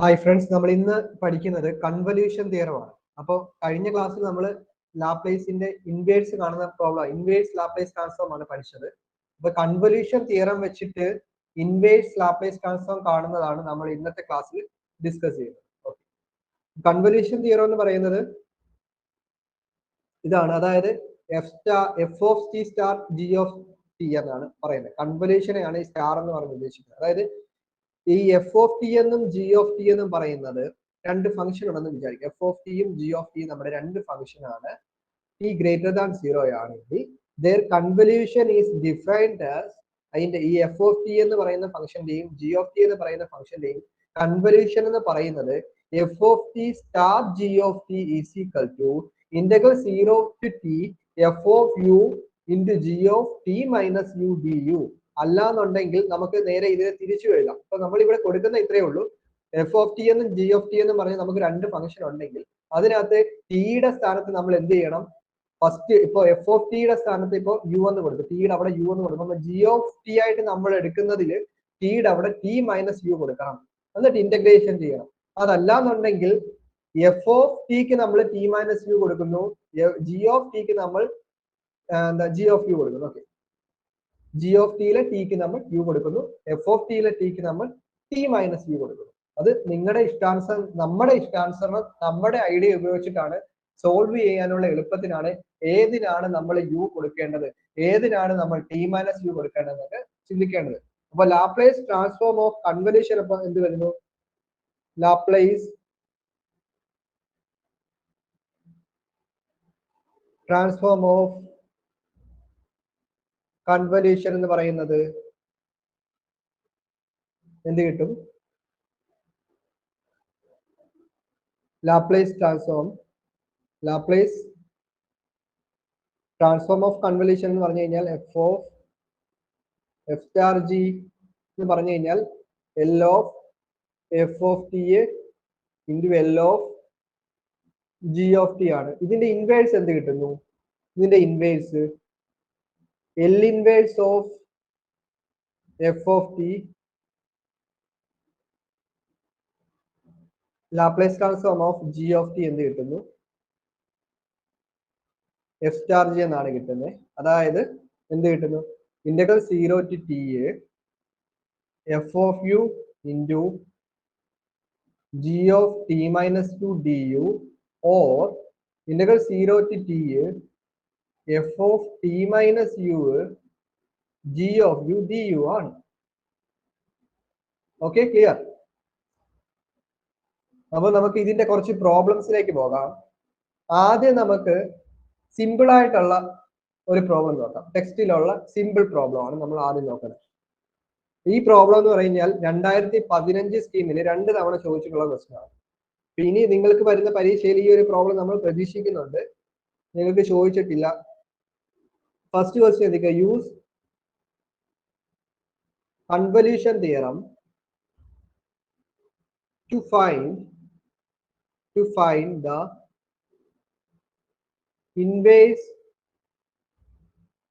Hi friends, നമ്മൾ ഇന്ന് പഠിക്കുന്നത് കൺവല്യൂഷൻ തിയറമാണ്. അപ്പോൾ കഴിഞ്ഞ ക്ലാസ്സിൽ നമ്മൾ ലാപ്ലേസിന്റെ ഇൻവേഴ്സ് കാണുന്ന പ്രോബ്ലം, ഇൻവേഴ്സ് ലാപ്ലേസ് ട്രാൻസ്ഫോം ആണ് പഠിച്ചത്. അപ്പൊ കൺവല്യൂഷൻ തിയറം വെച്ചിട്ട് ഇൻവേഴ്സ് ലാപ്ലേസ് ട്രാൻസ്ഫോം കാണുന്നതാണ് നമ്മൾ ഇന്നത്തെ ക്ലാസ്സിൽ ഡിസ്കസ് ചെയ്യുന്നത്. ഓക്കെ, കൺവല്യൂഷൻ തിയറം എന്ന് പറയുന്നത് ഇതാണ്, അതായത് F of t star g of T എന്നാണ് പറയുന്നത്. കൺവല്യൂഷനെയാണ് ഈ സ്റ്റാർ എന്ന് പറഞ്ഞ് ഉദ്ദേശിക്കുന്നത്. അതായത് ഈ എഫ് ഓഫ് ടി എന്നും ജി ഓഫ് ടി എന്നും പറയുന്നത് രണ്ട് ഫംഗ്ഷൻ ഉണ്ടെന്ന് വിചാരിക്കും. എഫ് ഓഫ് ടിയും ജി ഓഫ് ടിയും നമ്മുടെ രണ്ട് ഫംഗ്ഷൻ ആണ്. ടി ഗ്രേറ്റർ ദാൻ 0 ആണെങ്കിൽ their convolution is defined as, അതിന്റെ ഈ എഫ് ഓഫ് ടി എന്ന് പറയുന്ന ഫംഗ്ഷന്റെയും ജി ഓഫ് ടി എന്ന് പറയുന്ന ഫംഗ്ഷന്റെയും കൺവല്യൂഷൻ എന്ന് പറയുന്നത് f of t star g of t is equal to integral 0 to T F of U into G of T minus u D u. അല്ലാന്നുണ്ടെങ്കിൽ നമുക്ക് നേരെ ഇതിനെ തിരിച്ചു എഴുതാം. അപ്പൊ നമ്മൾ ഇവിടെ കൊടുക്കുന്ന ഇത്രയേ ഉള്ളൂ. എഫ് ഓഫ് ടി എന്നും ജി ഓഫ് ടി എന്നും പറഞ്ഞ് നമുക്ക് രണ്ട് ഫംഗ്ഷൻ ഉണ്ടെങ്കിൽ അതിനകത്ത് ടിയുടെ സ്ഥാനത്ത് നമ്മൾ എന്ത് ചെയ്യണം? ഫസ്റ്റ് ഇപ്പൊ എഫ് ഓഫ് ടിയുടെ സ്ഥാനത്ത് ഇപ്പൊ യു എന്ന് കൊടുക്കും, ടിയുടെ അവിടെ യു എന്ന് കൊടുക്കും. ജി ഓഫ് ടി ആയിട്ട് നമ്മൾ എടുക്കുന്നതിൽ ടിയുടെ അവിടെ ടി മൈനസ് യു കൊടുക്കണം, എന്നിട്ട് ഇന്റഗ്രേഷൻ ചെയ്യണം. അതല്ലാന്നുണ്ടെങ്കിൽ എഫ് ഓഫ് ടിക്ക് നമ്മൾ ടി മൈനസ് യു കൊടുക്കുന്നു, ജി ഓഫ് ടിക്ക് നമ്മൾ ജി ഓഫ് യു കൊടുക്കുന്നു. ഓക്കെ, ജി ഓഫ് ടിയിലെ ടിക്ക് നമ്മൾ യു കൊടുക്കുന്നു, എഫ് ഓഫ് ടിയിലെ ടിക്ക് നമ്മൾ ടി മൈനസ് യു കൊടുക്കുന്നു. അത് നിങ്ങളുടെ ഇഷ്ടാനുസരണം, നമ്മുടെ ഇഷ്ടാനുസരണം, നമ്മുടെ ഐഡിയ ഉപയോഗിച്ചിട്ടാണ് സോൾവ് ചെയ്യാനുള്ള എളുപ്പത്തിനാണ് ഏതിനാണ് നമ്മൾ യു കൊടുക്കേണ്ടത്, ഏതിനാണ് നമ്മൾ ടി മൈനസ് യു കൊടുക്കേണ്ടതെന്നൊക്കെ ചിന്തിക്കേണ്ടത്. അപ്പൊ ലാപ്ലേസ് ട്രാൻസ്ഫോം ഓഫ് കൺവല്യൂഷൻ അപ്പൊ എന്ത് വരുന്നു? ലാപ്ലേസ് ട്രാൻസ്ഫോം ഓഫ് കൺവല്യൂഷൻ എന്ന് പറയുന്നത് എന്ത് കിട്ടും? ലാപ്ലേസ് ട്രാൻസ്ഫോം ഓഫ് കൺവല്യൂഷൻ എന്ന് പറഞ്ഞു കഴിഞ്ഞാൽ എഫ് സ്റ്റാർ ജി എന്ന് പറഞ്ഞു കഴിഞ്ഞാൽ L of F of T into L of G of T ആണ്. ഇതിന്റെ ഇൻവേഴ്സ് എന്ത് കിട്ടുന്നു? ഇതിന്റെ inverse L inverse of F of T Laplace transform of G of T എന്ത് കിട്ടുന്നു? എഫ് സ്റ്റാർ ജി എന്നാണ് കിട്ടുന്നത്. അതായത് എന്ത് കിട്ടുന്നു? Integral 0 to T F of U into G of T minus two D U, or integral 0 to T F of T minus U G of U D U ആണ്. Okay, clear? അപ്പൊ നമുക്ക് ഇതിന്റെ കുറച്ച് പ്രോബ്ലംസിലേക്ക് പോകാം. ആദ്യം നമുക്ക് സിമ്പിൾ ആയിട്ടുള്ള ഒരു പ്രോബ്ലം നോക്കാം. ടെക്സ്റ്റിലുള്ള സിമ്പിൾ പ്രോബ്ലം ആണ് നമ്മൾ ആദ്യം നോക്കുന്നത്. ഈ പ്രോബ്ലം എന്ന് പറഞ്ഞാൽ 2015 സ്കീമിൽ 2 തവണ ചോദിച്ചിട്ടുള്ള ക്വസ്റ്റ്യൻ ആണ്. ഇനി നിങ്ങൾക്ക് വരുന്ന പരീക്ഷയിൽ ഈ ഒരു പ്രോബ്ലം നമ്മൾ പ്രതീക്ഷിക്കുന്നുണ്ട്, നിങ്ങൾക്ക് ചോദിച്ചിട്ടില്ല. ഫസ്റ്റ് ക്വസ്റ്റ്യൻ എത്തിക്കുക, use convolution theorem to find the inverse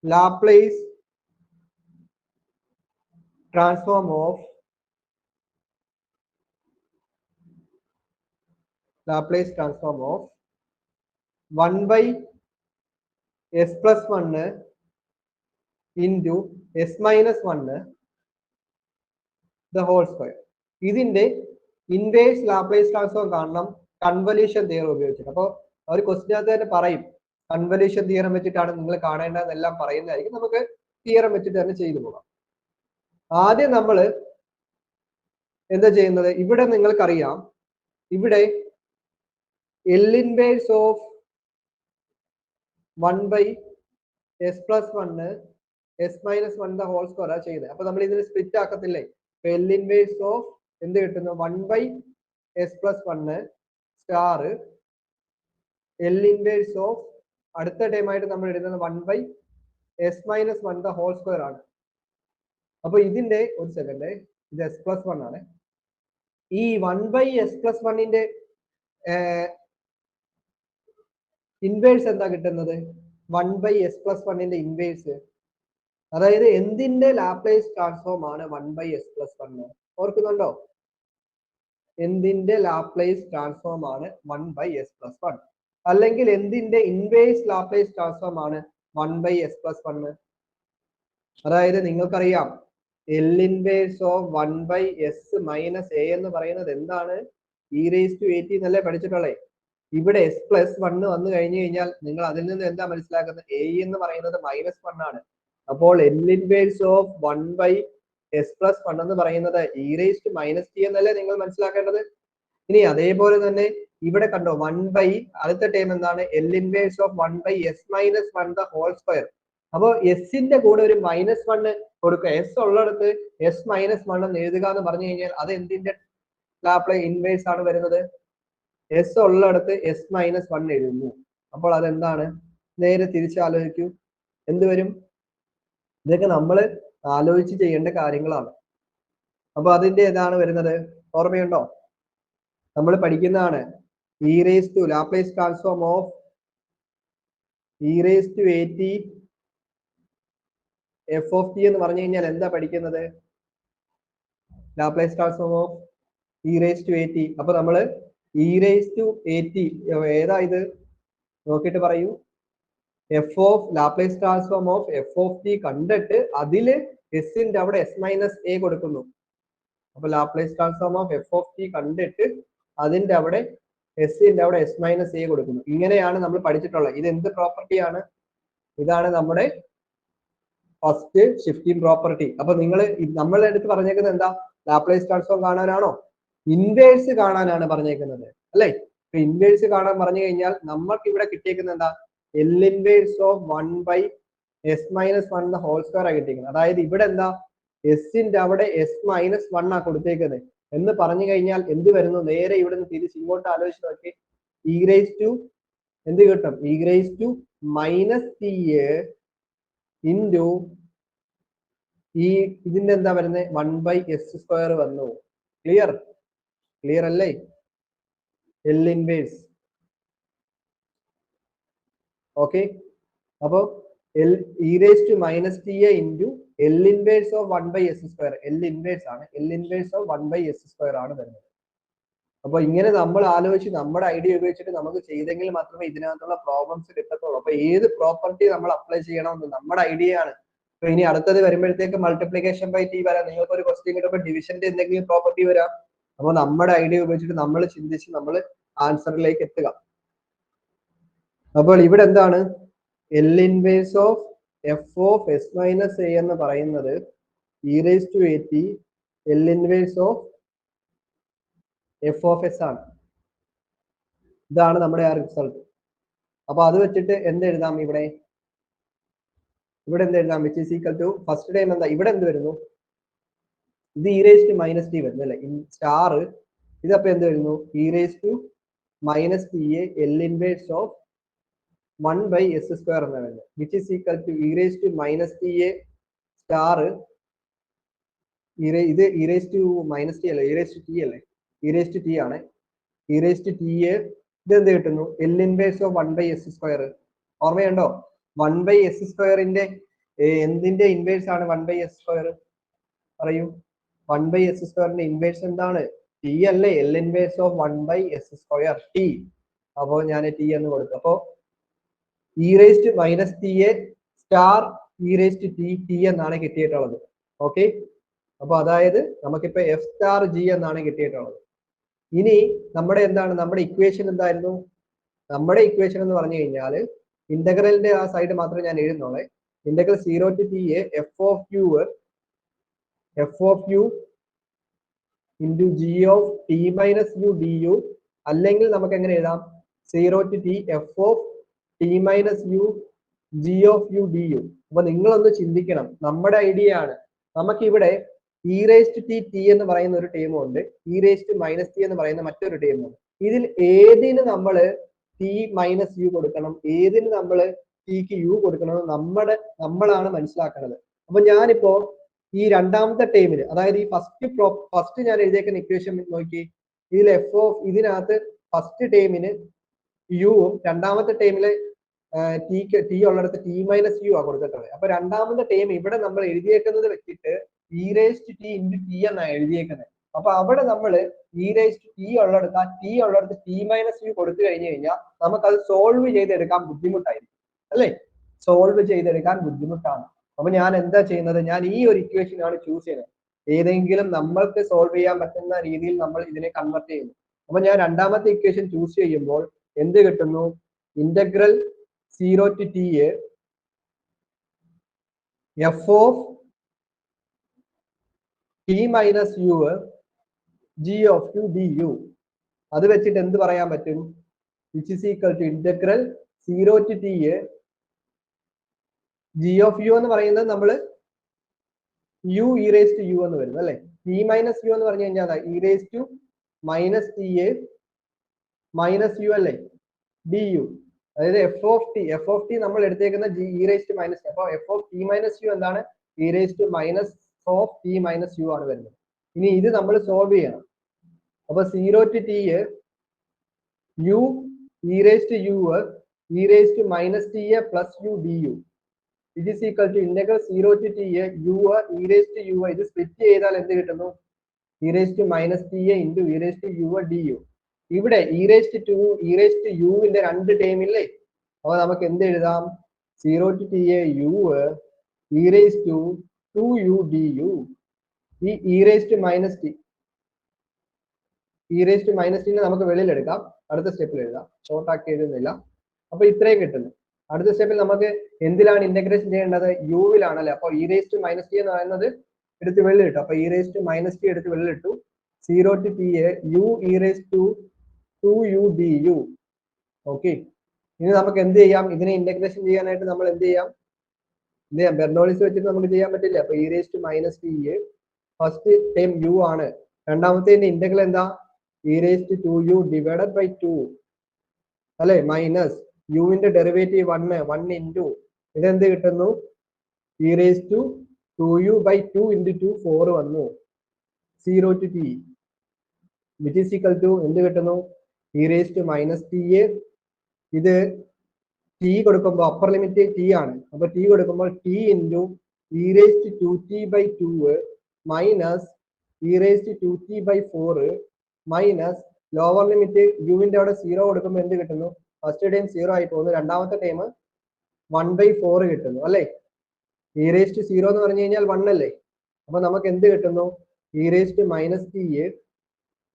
Laplace transform of 1 by s plus 1 into s minus 1 the whole square. ഇതിന്റെ ഇൻവേഴ്സ് ലാപ്ലേസ് ട്രാൻസ്ഫോം കാണണം കൺവല്യൂഷൻ തിയറം ഉപയോഗിച്ചിട്ട്. അപ്പോൾ അവർ ക്വസ്റ്റ്യനകത്ത് തന്നെ പറയും കൺവല്യൂഷൻ തിയറം വെച്ചിട്ടാണ് നിങ്ങൾ കാണേണ്ടതെന്നെല്ലാം പറയുന്നതായിരിക്കും. നമുക്ക് തിയറം വെച്ചിട്ട് തന്നെ ചെയ്തു പോകാം. ആദ്യം നമ്മൾ എന്താ ചെയ്യുന്നത്? ഇവിടെ നിങ്ങൾക്കറിയാം, ഇവിടെ L inverse of 1 by s plus 1 s minus 1 the whole square ആണ് ചെയ്യുന്നത്. അപ്പൊ നമ്മൾ ഇതിന് സ്പ്ലിറ്റ് ആക്കത്തില്ലേ? എൽ ഇൻവേഴ്സ് ഓഫ് എന്ത് കിട്ടുന്നു? 1 by s plus 1 star L inverse of അടുത്ത ടൈം ആയിട്ട് നമ്മൾ എഴുതുന്നത് 1 by s minus 1 the whole square ആണ്. അപ്പൊ ഇതിന്റെ ഒരു സെക്കൻഡ്, ഇത് എസ് പ്ലസ് 1 ആണ്. ഈ 1 by എസ് പ്ലസ് 1ന്റെ ഇൻവേഴ്സ് എന്താ കിട്ടുന്നത്? 1 by എസ് പ്ലസ് 1ന്റെ ഇൻവേഴ്സ്, അതായത് എന്തിന്റെ ലാപ്ലേസ് ട്രാൻസ്ഫോം ആണ് 1 by എസ് പ്ലസ് 1? ഓർക്കുന്നുണ്ടോ? എന്തിന്റെ ലാപ്ലേസ് ട്രാൻസ്ഫോം ആണ് 1/s+1? അല്ലെങ്കിൽ എന്തിന്റെ ഇൻവേഴ്സ് ലാപ്ലേസ് ട്രാൻസ്ഫോം ആണ് 1/s+1? അതായത് നിങ്ങൾക്കറിയാം L inverse of 1/s minus A എന്ന് പറയുന്നത് എന്താണ്? e⁻⁸ എന്നല്ലേ പഠിച്ചിട്ടുള്ളേ. ഇവിടെ s+1 വന്നു കഴിഞ്ഞു കഴിഞ്ഞാൽ നിങ്ങൾ അതിൽ നിന്ന് എന്താ മനസ്സിലാക്കുന്നത്? a എന്ന് പറയുന്നത് -1 ആണ്. അപ്പോൾ എൽ ഇൻവേഴ്സ് ഓഫ് 1/s+1 എന്ന് പറയുന്നത് e⁻t എന്നല്ലേ നിങ്ങൾ മനസ്സിലാക്കേണ്ടത്. ഇനി അതേപോലെ തന്നെ ഇവിടെ കണ്ടോ, അടുത്ത ടേം എന്താണ്? L inverse of 1/s−1 the whole square. അപ്പോ എസിന്റെ കൂടെ ഒരു -1 കൊടുക്കുക. എസ് ഉള്ളിടത്ത് s−1 എന്ന് എഴുതുക എന്ന് പറഞ്ഞു കഴിഞ്ഞാൽ അത് എന്തിന്റെ ലാപ്ലേസ് ഇൻവേഴ്സ് ആണ് വരുന്നത്? എസ് ഉള്ളിടത്ത് s−1 എഴുതുന്നു. അപ്പോൾ അതെന്താണ്? നേരെ തിരിച്ചാലോചിക്കൂ, എന്ത് വരും? ഇതൊക്കെ നമ്മൾ ആലോചിച്ച് ചെയ്യേണ്ട കാര്യങ്ങളാണ്. അപ്പൊ അതിന്റെ ഏതാണ് വരുന്നത്? ഓർമ്മയുണ്ടോ? നമ്മൾ പഠിക്കുന്നതാണ് e⁻⁴ Laplace transform of e⁻at f of t എന്ന് പറഞ്ഞു കഴിഞ്ഞാൽ എന്താ പഠിക്കുന്നത്? Laplace transform of e⁻at. അപ്പൊ നമ്മള് e⁻at ഏതാ ഇത് നോക്കിയിട്ട് പറയൂ. f of Laplace transform of f of t കണ്ടിട്ട് അതില് എസിന്റെ അവിടെ s−a കൊടുക്കുന്നു. അപ്പൊ Laplace transform of f of t കണ്ടിട്ട് അതിന്റെ അവിടെ എസിന്റെ അവിടെ s−a കൊടുക്കുന്നു. ഇങ്ങനെയാണ് നമ്മൾ പഠിച്ചിട്ടുള്ളത്. ഇത് എന്ത് പ്രോപ്പർട്ടിയാണ്? ഇതാണ് നമ്മുടെ ഫസ്റ്റ് ഷിഫ്റ്റിംഗ് പ്രോപ്പർട്ടി. അപ്പൊ നിങ്ങൾ നമ്മളെ അടുത്ത് പറഞ്ഞേക്കുന്നത് എന്താ? Laplace transform കാണാനാണോ? ഇൻവേഴ്സ് കാണാനാണ് പറഞ്ഞേക്കുന്നത് അല്ലേ? ഇപ്പൊ ഇൻവേഴ്സ് കാണാൻ പറഞ്ഞു കഴിഞ്ഞാൽ നമ്മൾക്ക് ഇവിടെ കിട്ടിയേക്കുന്നത് എന്താ? L inverse of 1/s−1 whole square ആ കിട്ടിയിരിക്കുന്നത്. അതായത് ഇവിടെ എന്താ? എസിന്റെ അവിടെ s−1 ആ കൊടുത്തേക്കുന്നത് എന്ന് പറഞ്ഞു കഴിഞ്ഞാൽ എന്ത് വരുന്നു? നേരെ ഇവിടെ നിന്ന് തിരിച്ച് ഇങ്ങോട്ട് ആലോചിച്ച് നോക്കി. e⁻⁻ എന്ത് കിട്ടും? e⁻⁻t ഇൻറ്റു ഈ ഇതിന്റെ എന്താ വരുന്നത്? 1/s² വന്നു. ക്ലിയർ? ക്ലിയർ അല്ലേ? L inverse. ഓക്കെ, അപ്പൊ e⁻⁻t into L inverse of 1/s². L inverse ആണ്. എൽ ഇൻവേഴ്സ് ഓഫ് 1/s² ആണ് വരുന്നത്. അപ്പൊ ഇങ്ങനെ നമ്മൾ ആലോചിച്ച് നമ്മുടെ ഐഡിയ ഉപയോഗിച്ചിട്ട് നമുക്ക് ചെയ്തെങ്കിൽ മാത്രമേ ഇതിനകത്തുള്ള പ്രോബ്ലംസ് കിട്ടത്തുള്ളൂ. അപ്പൊ ഏത് പ്രോപ്പർട്ടി നമ്മൾ അപ്ലൈ ചെയ്യണമെന്ന് നമ്മുടെ ഐഡിയ ആണ്. അപ്പൊ ഇനി അടുത്തത് വരുമ്പോഴത്തേക്ക് മൾട്ടിപ്ലിക്കേഷൻ ബൈ ടി വരാം. നിങ്ങൾക്ക് ഒരു ക്വസ്റ്റ്യൻ കിട്ടുമ്പോൾ ഡിവിഷന്റെ എന്തെങ്കിലും പ്രോപ്പർട്ടി വരാം. അപ്പോൾ നമ്മുടെ ഐഡിയ ഉപയോഗിച്ചിട്ട് നമ്മൾ ചിന്തിച്ച് നമ്മൾ ആൻസറിലേക്ക് എത്തുക. അപ്പോൾ ഇവിടെ എന്താണ്? L inverse of F of s−a എന്ന് പറയുന്നത് e⁻at L inverse of F of S ആണ്. ഇതാണ് നമ്മുടെ ആ റിസൾട്ട്. അപ്പൊ അത് വെച്ചിട്ട് എന്ത് എഴുതാം? ഇവിടെ എന്ത് എഴുതാം? Which is equal to first time എന്താ? ഇവിടെ എന്ത് വരുന്നു? ഇത് e⁻t വരുന്നു അല്ലെ? സ്റ്റാർ ഇതപ്പൊ എന്ത് വരുന്നു? e⁻t L inverse of 1/s² എന്ന് പറയുന്നത് which is equal to e⁻t star ഇത് e⁻t അല്ലേ? e⁻t അല്ലേ? e⁻t ആണ്. e⁻t ഇത് എന്ത് കിട്ടുന്നു? L inverse of 1/s². ഓർമ്മയുണ്ടോ? 1/s²ന്റെ എന്തിന്റെ ഇൻവേഴ്സ് ആണ് 1/s²? പറയൂ. 1/s²ന്റെ ഇൻവേഴ്സ് എന്താണ്? ടി അല്ലേ? L inverse of 1/s² T. അപ്പോ ഞാൻ ടി എന്ന് കൊടുത്തു. അപ്പോ e⁻t സ്റ്റാർ e⁻t എന്നാണ് കിട്ടിയിട്ടുള്ളത്. ഓക്കെ, അപ്പൊ അതായത് നമുക്കിപ്പോ f സ്റ്റാർ g എന്നാണ് കിട്ടിയിട്ടുള്ളത്. ഇനി നമ്മുടെ എന്താണ്? നമ്മുടെ ഇക്വേഷൻ എന്തായിരുന്നു? നമ്മുടെ ഇക്വേഷൻ എന്ന് പറഞ്ഞു കഴിഞ്ഞാൽ ഇന്റഗ്രലിന്റെ ആ സൈഡ് മാത്രമേ ഞാൻ എഴുതുന്നുള്ളേ. Integral 0 to t f of u into g of t−u du, അല്ലെങ്കിൽ നമുക്ക് എങ്ങനെ എഴുതാം? 0 to t f of t−u g of u du. അപ്പൊ നിങ്ങളൊന്ന് ചിന്തിക്കണം. നമ്മുടെ ഐഡിയ ആണ്. നമുക്കിവിടെ e⁻t എന്ന് പറയുന്ന ഒരു ടീമും ഉണ്ട്, e⁻t എന്ന് പറയുന്ന മറ്റൊരു ടീമും ഉണ്ട്. ഇതിൽ ഏതിന് നമ്മൾ t−u കൊടുക്കണം, ഏതിന് നമ്മൾ tക്ക് u കൊടുക്കണം, നമ്മളാണ് മനസ്സിലാക്കുന്നത്. അപ്പൊ ഞാനിപ്പോ ഈ രണ്ടാമത്തെ ടേമില്, അതായത് ഈ ഫസ്റ്റ് ഞാൻ എഴുതിയേക്കുന്ന ഇക്വേഷൻ നോക്കി. ഇതിൽ ഇതിനകത്ത് ഫസ്റ്റ് ടേമിന് യുവും രണ്ടാമത്തെ ടേമില് ടി ഉള്ളിടത്ത് t−u ആ കൊടുത്തിട്ടുള്ളത്. അപ്പൊ രണ്ടാമത്തെ ടേം ഇവിടെ നമ്മൾ എഴുതിയേക്കുന്നത് വെച്ചിട്ട് e⁻t × t എന്നാണ് എഴുതിയേക്കുന്നത്. അപ്പൊ അവിടെ നമ്മൾ ഇ റേസ് ടു ടി ഉള്ളിടത്ത് ആ ടി ഉള്ളിടത്ത് ടി മൈനസ് യു കൊടുത്തു കഴിഞ്ഞു കഴിഞ്ഞാൽ നമുക്കത് സോൾവ് ചെയ്തെടുക്കാൻ ബുദ്ധിമുട്ടായിരിക്കും, അല്ലേ? സോൾവ് ചെയ്തെടുക്കാൻ ബുദ്ധിമുട്ടാണ്. അപ്പൊ ഞാൻ എന്താ ചെയ്യുന്നത്? ഞാൻ ഈ ഒരു ഇക്വേഷൻ ആണ് ചൂസ് ചെയ്യുന്നത്. ഏതെങ്കിലും നമ്മൾക്ക് സോൾവ് ചെയ്യാൻ പറ്റുന്ന രീതിയിൽ നമ്മൾ ഇതിനെ കൺവെർട്ട് ചെയ്യുന്നു. അപ്പൊ ഞാൻ രണ്ടാമത്തെ ഇക്വേഷൻ ചൂസ് ചെയ്യുമ്പോൾ എന്ത് കിട്ടുന്നു? Integral 0 to t f of t minus u g of u du. അത് വെച്ചിട്ട് എന്ത് പറയാൻ പറ്റും? which is equal to integral 0 to t g of u എന്ന് പറയുന്നത് നമ്മൾ u e raised to u എന്ന് വരുന്നത്, അല്ലെ? t minus u എന്ന് പറഞ്ഞു കഴിഞ്ഞാൽ e raised to minus t minus u അല്ലേ, du. അതായത് എഫ് ഓഫ് ടി നമ്മൾ എടുത്തേക്കുന്ന ഇ റേസ് ടു മൈനസ്, അപ്പൊ F of T minus U എന്താണ്? E raise to minus of T minus U ആണ് വരുന്നത്. ഇനി ഇത് നമ്മൾ സോൾവ് ചെയ്യണം. അപ്പൊ 0 to t u e raise to u e raise to minus T A plus u D u it is equal to integral 0 to t u e raise to u. ഇത് split ചെയ്താൽ എന്ത് കിട്ടുന്നു? E raise to minus T A into E raise to u D u. ഇവിടെ e raise to യുവിന്റെ രണ്ട് term ഇല്ലേ? അപ്പൊ നമുക്ക് എന്ത് എഴുതാം? 0 to t u e raise to 2u du. ഈ e raise to minus t നമുക്ക് വെളിയിൽ എടുക്കാം, അടുത്ത സ്റ്റെപ്പിൽ എഴുതാം, ഷോർട്ട് ആക്കി എഴുതുന്നില്ല. അപ്പൊ ഇത്രയും കിട്ടുന്നു. അടുത്ത സ്റ്റെപ്പിൽ നമുക്ക് എന്തിലാണ് ഇന്റഗ്രേഷൻ ചെയ്യേണ്ടത്? യുവിലാണ്, അല്ലെ? അപ്പൊ e raise to minus t എന്ന് പറയുന്നത് എടുത്ത് വെളിയിൽ ഇട്ടു. അപ്പൊ e raise to minus t എടുത്ത് വെളിയിൽ ഇട്ടു. 0 to t u e raise to 2u du. Okay, ഇനി നമുക്ക് എന്ത് ചെയ്യാം? ഇതിനെ ഇന്റഗ്രേഷൻ ചെയ്യാനായിട്ട് നമ്മൾ എന്ത് ചെയ്യാം? ബെർണോളിസ് വെച്ചിട്ട് നമുക്ക് ചെയ്യാൻ പറ്റില്ല. അപ്പൊ e raise to minus t first time u ആണ്, രണ്ടാമത്തെ ഇന്റഗ്രൽ എന്താ? E raise to 2u divided by 2, അല്ലെ? മൈനസ് യുവിന്റെ ഡെറിവേറ്റീവ് 1 ഇൻറ്റു ഇതെന്ത് കിട്ടുന്നു? E raise to 2u by 2 into 2 4 വന്നു. 0 to t which is equal to എന്ത് കിട്ടുന്നു? E raise to minus T a. ഇത് ടി കൊടുക്കുമ്പോൾ അപ്പർ ലിമിറ്റ് ടി ആണ്, അപ്പൊ ടി കൊടുക്കുമ്പോൾ t into E raise to 2t by 2 minus E raise to 2t by 4 minus lower limit യുവിന്റെ അവിടെ 0 കൊടുക്കുമ്പോൾ എന്ത് കിട്ടുന്നു? ഫസ്റ്റ് ടൈം 0 ആയി പോകുന്നു, രണ്ടാമത്തെ ടൈം 1/4 കിട്ടുന്നു, അല്ലെ? ഇ റേസ് ടു 0 എന്ന് പറഞ്ഞു കഴിഞ്ഞാൽ 1 അല്ലേ? അപ്പൊ നമുക്ക് എന്ത് കിട്ടുന്നു? E raise to minus t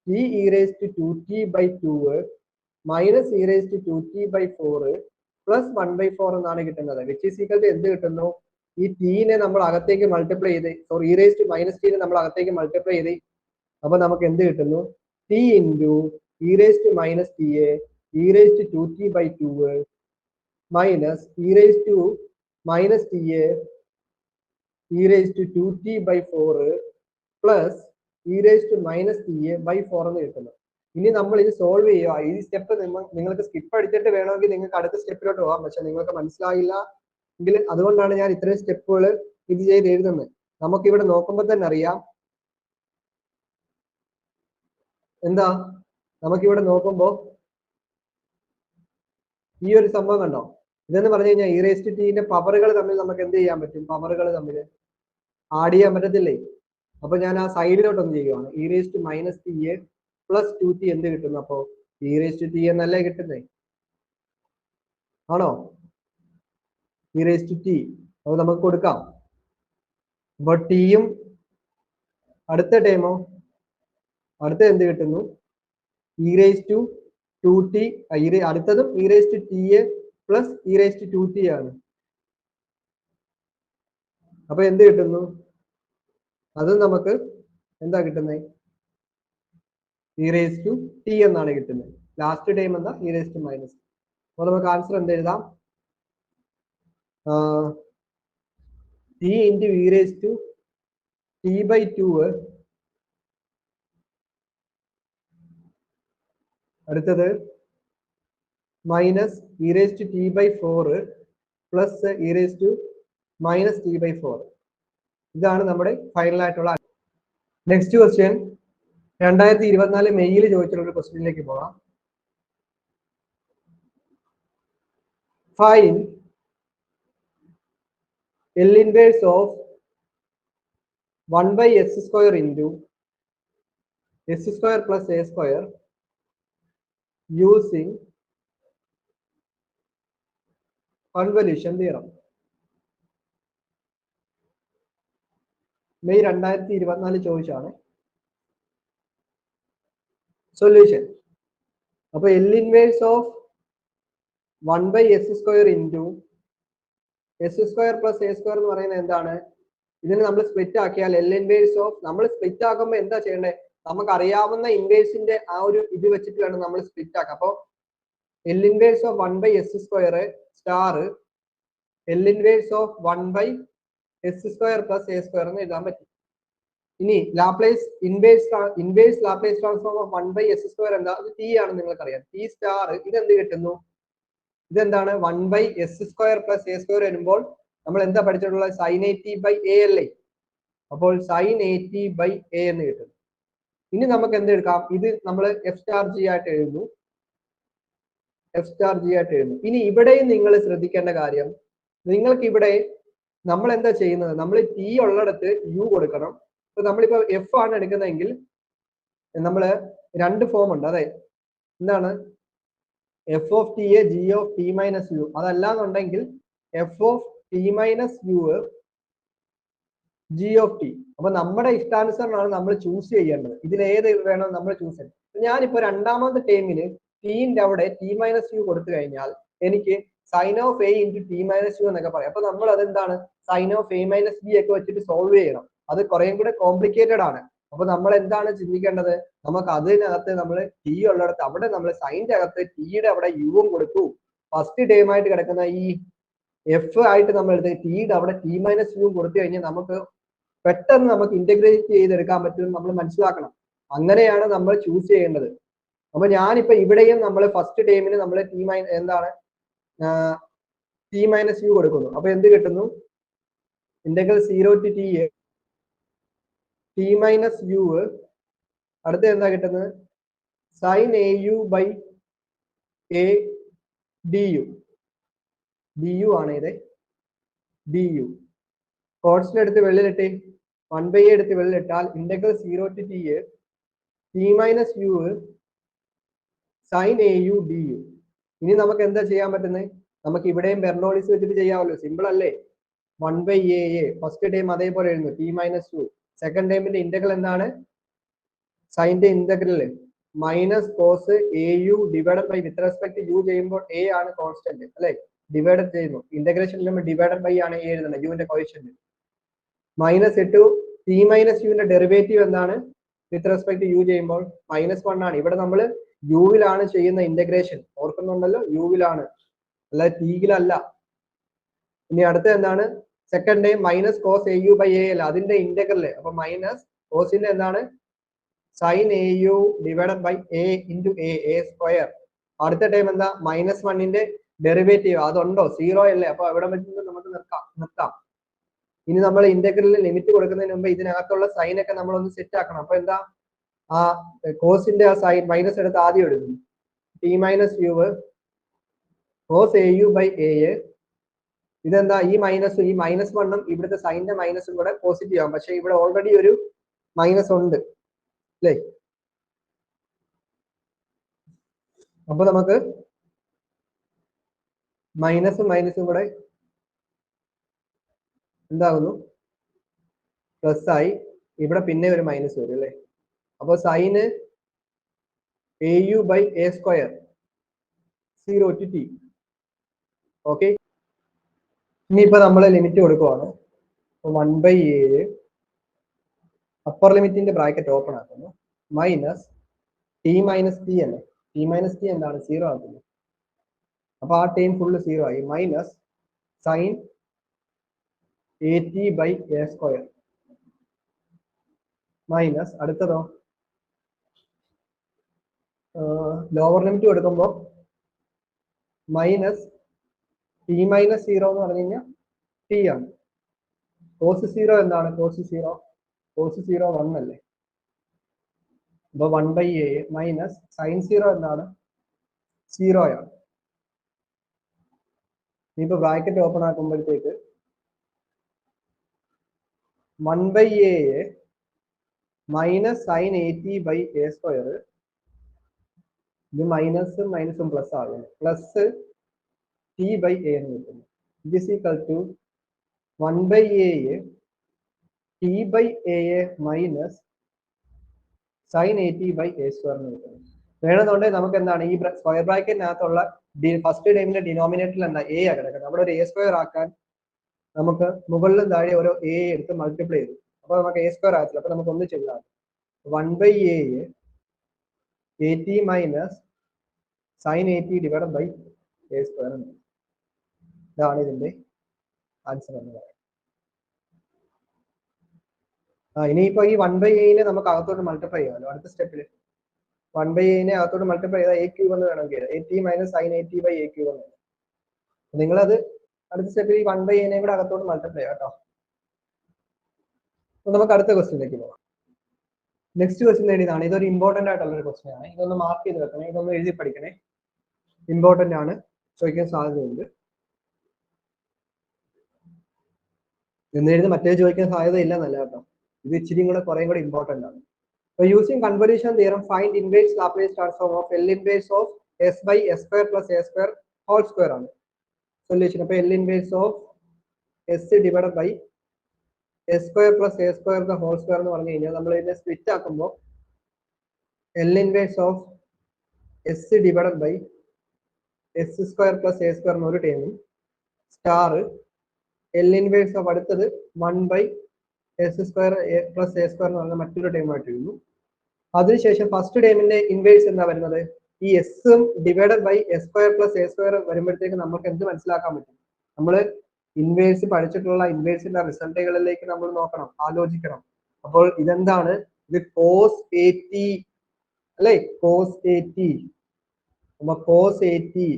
t e raise to 2t by 2 minus E raise to 2t by 4 plus 1/4 എന്നാണ് കിട്ടുന്നത്. വിച്ച് ഈസ് ഈക്വൽ ടു എന്ത് കിട്ടുന്നു? ഈ ടീനെ നമ്മൾ അകത്തേക്ക് മൾട്ടിപ്ലൈ ചെയ്ത്, sorry E raise to minus ടീനെ നമ്മൾ അകത്തേക്ക് മൾട്ടിപ്ലൈ ചെയ്ത്, അപ്പൊ നമുക്ക് എന്ത് കിട്ടുന്നു? T into E raise to minus T A E raise to 2t by 2 minus E raise to minus T A E raise to 2t by 4 plus E raise to minus T A by 4 എന്ന് കിട്ടുന്നു. ഇനി നമ്മൾ ഇത് solve ചെയ്യുക. ഈ step നിങ്ങൾക്ക് skip അടിച്ചിട്ട് വേണമെങ്കിൽ നിങ്ങൾക്ക് അടുത്ത സ്റ്റെപ്പിലോട്ട് പോകാം, പക്ഷെ നിങ്ങൾക്ക് മനസ്സിലായില്ല എങ്കിൽ അതുകൊണ്ടാണ് ഞാൻ ഇത്രയും സ്റ്റെപ്പുകൾ ഇത് ചെയ്ത് എഴുതുന്നത്. നമുക്കിവിടെ നോക്കുമ്പോൾ തന്നെ അറിയാം എന്താ, നമുക്കിവിടെ നോക്കുമ്പോൾ ഈ ഒരു സംഭവം കണ്ടോ? ഇതെന്ന് പറഞ്ഞു കഴിഞ്ഞാൽ ഇ റേസ് ടു ടിന്റെ പവറുകൾ തമ്മിൽ നമുക്ക് എന്ത് ചെയ്യാൻ പറ്റും? പവറുകൾ തമ്മിൽ ആഡ് ചെയ്യാൻ പറ്റത്തില്ലേ? അപ്പൊ ഞാൻ ആ സൈഡിലോട്ടൊന്ന് ചെയ്യുവാണ്. E raise to minus T A plus 2t എന്ത് കിട്ടുന്നു? അപ്പോ ഇ റേസ് ടു ടി എന്നല്ലേ കിട്ടുന്നേ? ആണോ? ഇ റേസ് ടു ടി അത് നമുക്ക് കൊടുക്കാം. അപ്പൊ ടിയും അടുത്ത ടൈമോ അടുത്ത എന്ത് കിട്ടുന്നു? ഇ റേസ് ടു 2t, അടുത്തതും e raise to t A plus E raise to 2t ആണ്. അപ്പൊ എന്ത് കിട്ടുന്നു? അത് നമുക്ക് എന്താ കിട്ടുന്നത്? ഇ റേസ് ടു ടി എന്നാണ് കിട്ടുന്നത്. ലാസ്റ്റ് ടൈം എന്താ? E raise to minus. അപ്പൊ നമുക്ക് ആൻസർ എന്ത് എഴുതാം? T into E raise to t by 2 അടുത്തത് minus E raise to t by 4 plus E raise to minus T by 4. ഇതാണ് നമ്മുടെ ഫൈനൽ ആയിട്ടുള്ള. നെക്സ്റ്റ് ക്വസ്റ്റ്യൻ 2024 മെയ്യിൽ ചോദിച്ചിട്ടുള്ള ഒരു ക്വസ്റ്റ്യനിലേക്ക് പോകാം. Find L inverse of 1/s square into S square plus A square using convolution theorem. May 2024 ചോദിച്ചാണ്. Solution. അപ്പൊ L inverse of 1/s² into S square plus A square എന്ന് പറയുന്നത് എന്താണ്? ഇതിന് നമ്മൾ സ്പ്ലിറ്റ് ആക്കിയാൽ എൽ ഇൻവേഴ്സ് ഓഫ്, നമ്മൾ split ആക്കുമ്പോൾ എന്താ ചെയ്യേണ്ടത്? നമുക്ക് അറിയാവുന്ന ഇൻവേഴ്സിന്റെ ആ ഒരു ഇത് വെച്ചിട്ട് വേണം നമ്മൾ സ്പ്ലിറ്റ് ആക്കാം. അപ്പോൾ L inverse of 1/s² star L inverse of 1/s² plus A square എന്ന് എഴുതാൻ പറ്റും. ഇനി Laplace inverse Laplace transform of 1/s² എന്താ? അത് ടി ആണ്, നിങ്ങൾക്കറിയാം. ടി സ്റ്റാർ ഇതെന്ത് കിട്ടുന്നു? ഇതെന്താണ്? 1/s² പ്ലസ് എ സ്ക്വയർ വരുമ്പോൾ നമ്മൾ എന്താ പഠിച്ചിട്ടുള്ളത്? sin 80/a അല്ലേ? അപ്പോൾ sin 80/a എന്ന് കിട്ടും. ഇനി നമുക്ക് എന്ത് എടുക്കാം? ഇത് നമ്മൾ എഫ് സ്റ്റാർ ജി ആയിട്ട് എഴുതുന്നു. ഇനി ഇവിടെയും നിങ്ങൾ ശ്രദ്ധിക്കേണ്ട കാര്യം, നിങ്ങൾക്ക് ഇവിടെ നമ്മൾ എന്താ ചെയ്യുന്നത്? നമ്മൾ ടി ഉള്ളിടത്ത് യു കൊടുക്കണം. ഇപ്പൊ നമ്മളിപ്പോ എഫ് ആണ് എടുക്കുന്നതെങ്കിൽ നമ്മള് രണ്ട് ഫോം ഉണ്ട്. അതെ, എന്താണ്? F of T A G of T minus U. അതല്ലാന്നുണ്ടെങ്കിൽ F of T minus U G of T. അപ്പൊ നമ്മുടെ ഇഷ്ടാനുസരണമാണ് നമ്മൾ ചൂസ് ചെയ്യേണ്ടത്. ഇതിൽ ഏത് വേണം നമ്മൾ ചൂസ് ചെയ്യാൻ. ഞാനിപ്പോ രണ്ടാമത്തെ ടേമിന് ടിന്റെ അവിടെ ടി മൈനസ് യു കൊടുത്തു കഴിഞ്ഞാൽ എനിക്ക് sine of A into t minus u എന്നൊക്കെ പറയാം. അപ്പൊ നമ്മൾ അതെന്താണ്? Sine of A minus b ഒക്കെ വെച്ചിട്ട് സോൾവ് ചെയ്യണം. അത് കുറേം കൂടെ കോംപ്ലിക്കേറ്റഡ് ആണ്. അപ്പൊ നമ്മൾ എന്താണ് ചിന്തിക്കേണ്ടത്? നമുക്ക് അതിനകത്ത് നമ്മൾ ടി ഉള്ളിടത്ത് അവിടെ നമ്മൾ സൈൻ്റെ അകത്ത് ടിയുടെ അവിടെ യുവും കൊടുത്തു. ഫസ്റ്റ് ടേം ആയിട്ട് കിടക്കുന്ന ഈ എഫ് ആയിട്ട് നമ്മൾ എടുത്ത് ടിയുടെ അവിടെ ടി മൈനസ് യു കൊടുത്തു കഴിഞ്ഞാൽ നമുക്ക് പെട്ടെന്ന് നമുക്ക് ഇന്റഗ്രേറ്റ് ചെയ്തെടുക്കാൻ പറ്റുമെന്ന് നമ്മൾ മനസ്സിലാക്കണം. അങ്ങനെയാണ് നമ്മൾ ചൂസ് ചെയ്യേണ്ടത്. അപ്പൊ ഞാനിപ്പോ ഇവിടെയും നമ്മൾ ഫസ്റ്റ് ടേമിന് നമ്മൾ എന്താണ് ടി മൈനസ് യു കൊടുക്കുന്നു. അപ്പൊ എന്ത് കിട്ടുന്നു? Integral 0 to T T minus U. അടുത്ത എന്താ കിട്ടുന്നത്? Sine A U by A D U. D U ആണ് ഇത്. ഡി യു കോൺസ്റ്റന്റ് എടുത്ത് വെള്ളിലിട്ട് 1/a എടുത്ത് വെള്ളിലിട്ടാൽ integral 0 to T T minus U sine A U D U. ഇനി നമുക്ക് എന്താ ചെയ്യാൻ പറ്റുന്നത്? നമുക്ക് ഇവിടെയും ബെർണോളിസ് വെച്ചിട്ട് ചെയ്യാമല്ലോ. സിമ്പിൾ അല്ലേ? 1/a ഫസ്റ്റ് ടൈം അതേപോലെ എഴുതുന്നു ടി മൈനസ് യു. സെക്കൻഡ് ടൈമിന്റെ ഇന്റഗ്രൽ എന്താണ്? സൈൻ്റെ integral minus cos A U divided by with respect U ചെയ്യുമ്പോൾ എ ആണ് കോൺസ്റ്റന്റ് അല്ലെ? ഡിവൈഡ് ചെയ്യുന്നു. ഇന്റഗ്രേഷൻ ചെയ്യുമ്പോൾ ഡിവൈഡഡ് ബൈ ആണ് എ എഴുതുന്നത്, യുവിന്റെ കോയിഷ്യന്റ്. മൈനസ് ഇട്ടു ടി മൈനസ് യുവിന്റെ ഡെറിവേറ്റീവ് എന്താണ്? വിത്ത് റെസ്പെക്ട് യു ചെയ്യുമ്പോൾ -1 ആണ്. ഇവിടെ നമ്മൾ യുവിലാണ് ചെയ്യുന്ന ഇന്റഗ്രേഷൻ, ഓർക്കുന്നുണ്ടല്ലോ? യുവിലാണ്, അല്ല ടിയിലല്ല. ഇനി അടുത്ത എന്താണ്? Second time minus cos A U by a അല്ല, അതിന്റെ ഇന്റഗ്രൽ. അപ്പൊ മൈനസ് കോസിന്റെ എന്താണ്? Sine A U divided by a into a square. അടുത്ത ടൈം എന്താ? -1ന്റെ ഡെറിവേറ്റീവ്. അതുണ്ടോ? 0 അല്ലേ? അപ്പൊ അവിടെ വെച്ചിട്ട് നമുക്ക് നിർത്താം. ഇനി നമ്മൾ ഇന്റഗ്രലിൽ ലിമിറ്റ് കൊടുക്കുന്നതിന് മുമ്പ് ഇതിനകത്തുള്ള സൈൻ ഒക്കെ നമ്മൾ ഒന്ന് സെറ്റ് ആക്കണം. അപ്പൊ എന്താ? ആ കോസിന്റെ ആ സൈൻ മൈനസ് എടുത്ത് ആദ്യം എടുക്കും. T minus u cos A U by a. ഇതെന്താ? ഈ -1ഉം ഇവിടുത്തെ സൈനിന്റെ മൈനസും കൂടെ പോസിറ്റീവ് ആവും. പക്ഷെ ഇവിടെ ഓൾറെഡി ഒരു മൈനസ് ഉണ്ട് അല്ലേ? അപ്പൊ നമുക്ക് മൈനസും കൂടെ എന്താകുന്നു? പ്ലസ് ആയി. ഇവിടെ പിന്നെ ഒരു മൈനസ് വരും അല്ലേ? അപ്പൊ sine A U by A square 0 to T. Okay, ഇനിയിപ്പോ നമ്മൾ ലിമിറ്റ് കൊടുക്കുവാണ്. 1/a അപ്പർ ലിമിറ്റിന്റെ ബ്രാക്കറ്റ് ഓപ്പൺ ആക്കുന്നു. മൈനസ് ടി മൈനസ് ടി അല്ലേ? ടി മൈനസ് ടി എന്താണ്? 0 ആക്കുന്നു. അപ്പൊ ആ ടൈം ഫുള്ള് 0 ആയി. Minus sine A T by A square minus അടുത്തതോ ലോവർ ലിമിറ്റ് കൊടുക്കുമ്പോൾ മൈനസ് ടി മൈനസ് 0 എന്ന് പറഞ്ഞു കഴിഞ്ഞാൽ ടി ആണ്. കോസ് 0 എന്താണ്? കോസ് 0 1 അല്ലേ? അപ്പൊ 1/a മൈനസ് സൈൻ 0 എന്താണ്? 0 ആണ്. ഇനിയിപ്പോ ബ്രാക്കറ്റ് ഓപ്പൺ ആക്കുമ്പോഴത്തേക്ക് 1/a minus sine A T by A square, ഇത് മൈനസും മൈനസും പ്ലസ് ആകുന്നു, പ്ലസ് ടി ബൈ എ എന്ന് കിട്ടുന്നു. ഇത് is equal to 1/a T by A minus sine A T by A square എന്ന് കിട്ടുന്നു. വേണമെന്നുണ്ടെങ്കിൽ നമുക്ക് എന്താണ് ഈ സ്ക്വയർ ബ്രാക്കറ്റിനകത്തുള്ള ഫസ്റ്റ് ടൈമിന്റെ ഡിനോമിനേറ്ററിൽ എന്താ എ ആ കിടക്കുന്നത്. അവിടെ ഒരു എ സ്ക്വയർ ആക്കാൻ നമുക്ക് മുകളിലും താഴെ ഓരോ എ എടുത്ത് മൾട്ടിപ്ലൈ ചെയ്തു. അപ്പൊ നമുക്ക് എ സ്ക്വയർ ആകത്തില്ല. അപ്പൊ നമുക്ക് ഒന്ന് ചെയ്യാം, 1/a a T minus sine A t divide by A square. ഇതാണ് ഇതിന്റെ ആൻസർ എന്ന് പറയുന്നത്. ഇനിയിപ്പോ ഈ 1/a നമുക്ക് അകത്തോട്ട് മൾട്ടിപ്ലൈ ചെയ്യാമല്ലോ. അടുത്ത സ്റ്റെപ്പിൽ 1/a അകത്തോട്ട് മൾട്ടിപ്ലൈ ചെയ്താൽ എ ക്യൂബ് എന്ന് വേണമെങ്കിൽ a T minus sine A T by a cube എന്ന്. നിങ്ങളത് അടുത്ത സ്റ്റെപ്പിൽ ഈ 1/a കൂടെ അകത്തോട്ട് മൾട്ടിപ്ലൈ ചെയ്യാം കേട്ടോ. അപ്പൊ നമുക്ക് അടുത്ത ക്വസ്റ്റ്യനിലേക്ക് പോകാം. നെക്സ്റ്റ് ക്വസ്റ്റ്യൻ നേടിയതാണ്. ഇതൊരു ഇമ്പോർട്ടന്റ് ആയിട്ടുള്ള ഒരു ക്വസ്റ്റ്യൻ ആണ്. ഇതൊന്ന് മാർക്ക് ചെയ്ത് വെക്കണേ, ഇതൊന്ന് എഴുതി പഠിക്കണേ. ഇമ്പോർട്ടന്റ് ആണ്, ചോദിക്കാൻ സാധ്യതയുണ്ട്. എന്ന് എഴുതി മറ്റേ ചോദിക്കാൻ സാധ്യതയില്ല എന്നല്ല കേട്ടോ, ഇത് ഇച്ചിരി കൂടെ കുറേ കൂടെ ഇമ്പോർട്ടന്റ് ആണ്. So using convolution theorem, find inverse Laplace transform of L inverse of s by s square plus a square whole square ആണ് സൊല്യൂഷൻ. അപ്പൊ L inverse of s divided by s square plus a square the whole square എന്ന് പറഞ്ഞു കഴിഞ്ഞാൽ നമ്മൾ ഇതിനെ split ആക്കുമ്പോൾ L inverse of s divided by s square plus a square എന്നൊരു ടേമും star L inverse of അടുത്തത് 1 by s square plus a square എന്ന് പറഞ്ഞ മറ്റൊരു ടേമായിട്ട് എഴുതുന്നു. അതിനുശേഷം ഫസ്റ്റ് ടേമിന്റെ ഇൻവേഴ്സ് എന്താ വരുന്നത്, ഈ s divided by S square plus A square വരുമ്പോഴത്തേക്ക് നമുക്ക് എന്ത് മനസ്സിലാക്കാൻ പറ്റും, നമ്മൾ ഇൻവേഴ്സ് പഠിച്ചിട്ടുള്ള ഇൻവേഴ്സിന്റെ റിസൾട്ടുകളിലേക്ക് നമ്മൾ നോക്കണം, ആലോചിക്കണം. അപ്പോൾ ഇതെന്താണ്, ഇത് കോസ് എ ടി അല്ലെ, കോസ് എ ടി. അപ്പൊ കോസ് എ ടി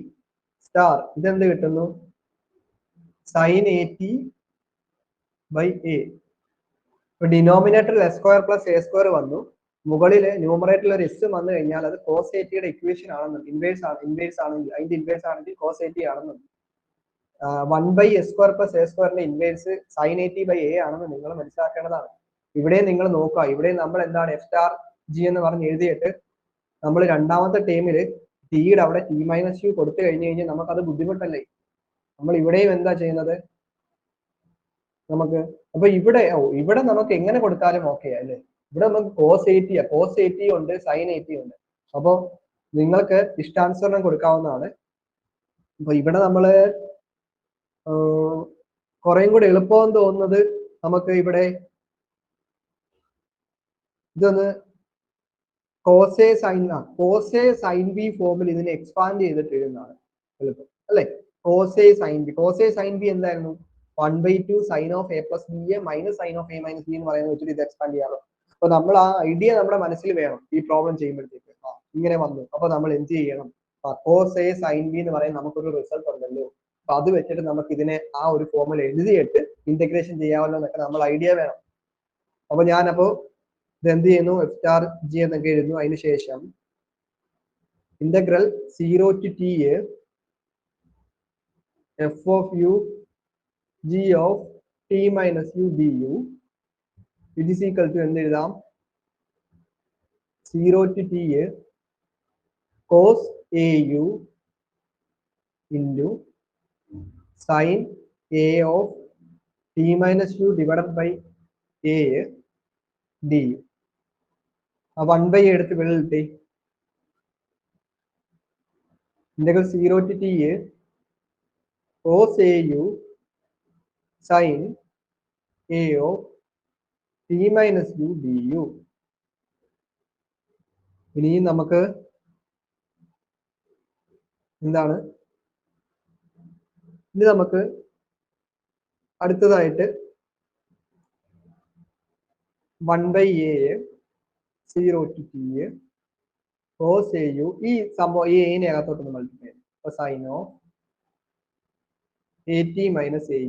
സ്റ്റാർ ഇതെന്ത് കിട്ടുന്നു, sine A T by A. ഡിനോമിനേറ്ററിൽ S square plus A square വന്നു, മുകളില് ന്യൂമറേറ്ററിൽ ഒരു എസ് വന്നു കഴിഞ്ഞാൽ അത് കോസ് എ ടിയുടെ ഇക്വേഷൻ ആണെന്നും ഇൻവേഴ്സ് ആണെങ്കിൽ അതിന്റെ ഇൻവേഴ്സ് ആണെങ്കിൽ കോസ് എ ടി ആണെന്നും 1 by S square plus A സ്ക്വയറിന്റെ inverse sine A T by A ആണെന്ന് നിങ്ങൾ മനസ്സിലാക്കേണ്ടതാണ്. ഇവിടെ നിങ്ങൾ നോക്കുക, ഇവിടെ നമ്മൾ എന്താണ് എഫ് സ്റ്റാർ ജി എന്ന് പറഞ്ഞ് എഴുതിയിട്ട് നമ്മൾ രണ്ടാമത്തെ ടേമിൽ ടിയുടെ അവിടെ ടി മൈനസ് യു കൊടുത്തു കഴിഞ്ഞു കഴിഞ്ഞാൽ നമുക്കത് ബുദ്ധിമുട്ടല്ലേ. നമ്മൾ ഇവിടെയും എന്താ ചെയ്യുന്നത്, നമുക്ക് അപ്പൊ ഇവിടെ നമുക്ക് എങ്ങനെ കൊടുത്താലും ഓക്കെ അല്ലേ. ഇവിടെ നമുക്ക് കോസ് എ ടി ഉണ്ട്, സൈൻ എ ടി ഉണ്ട്. അപ്പൊ നിങ്ങൾക്ക് ഇഷ്ടാനുസരണം കൊടുക്കാവുന്നതാണ്. അപ്പൊ ഇവിടെ നമ്മള് കുറേം കൂടെ എളുപ്പം തോന്നുന്നത് നമുക്ക് ഇവിടെ ഇതൊന്ന് കോസെ സൈൻ ബി ഫോമിൽ ഇതിനെ എക്സ്പാൻഡ് ചെയ്തിട്ട് എഴുതുന്നതാണ് എളുപ്പം അല്ലെ. കോസെ സൈൻ ബി എന്തായിരുന്നു, 1/2 sine of A plus B a minus sine of A minus b എന്ന് പറയുന്നത് വെച്ചിട്ട് ഇത് എക്സ്പാൻഡ് ചെയ്യാമല്ലോ. അപ്പൊ നമ്മൾ ആ ഐഡിയ നമ്മുടെ മനസ്സിൽ വേണം ഈ പ്രോബ്ലം ചെയ്യുമ്പോഴത്തേക്ക്. ഇങ്ങനെ വന്നു, അപ്പൊ നമ്മൾ എന്ത് ചെയ്യണം, കോസ് എ സൈൻ ബി എന്ന് പറയുന്നത് നമുക്കൊരു റിസൾട്ട് ഉണ്ടല്ലോ, അപ്പൊ അത് വെച്ചിട്ട് നമുക്ക് ഇതിനെ ആ ഒരു ഫോമിൽ എഴുതിയിട്ട് ഇന്റഗ്രേഷൻ ചെയ്യാമല്ലോ എന്നൊക്കെ നമ്മൾ ഐഡിയ വേണം. അപ്പൊ ഞാനപ്പോ ഇത് എന്ത് ചെയ്യുന്നു, എഫ് സ്റ്റാർ ജി എന്നൊക്കെ എഴുതുന്നു. അതിനുശേഷം integral 0 to t f of u g of t minus u du it is equal to എന്ത് എഴുതാം, 0 to t cos au into sin a of t minus u divided by a du. 1/a എടുത്ത് വെളിയിട്ടെ, integral 0 to t cos au sin a of t minus u du. ഇനി നമുക്ക് എന്താണ്, ഇനി നമുക്ക് അടുത്തതായിട്ട് 1/a 0 to t cos au ഈ സംഭവം ഈ എനെ അകത്തോട്ട് മൾട്ടിപ്ലൈ ചെയ്യും. അപ്പൊ sine of A T minus A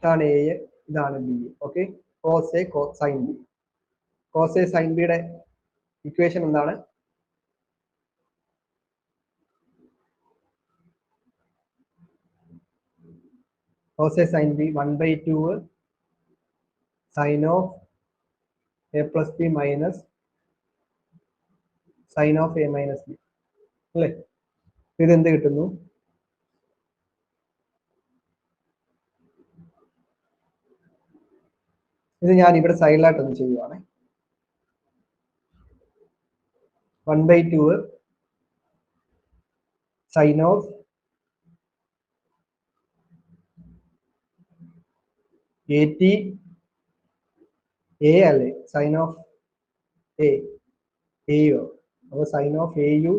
ഇതാണ് എ, ഇതാണ് B. Okay, cos A sine B. Cos A sine ബിയുടെ ഇക്വേഷൻ എന്താണ്, cos A sine B 1/2 sine of A plus B minus sine of A minus B അല്ലേ? ഇതെന്ത് കിട്ടുന്നു? ഇത് ഞാൻ ഇവിടെ സൈഡിലായിട്ടൊന്ന് ചെയ്യുവാണ്. 1/2 sine of A T A അല്ലേ? Sine of A U. അപ്പോൾ sine of A U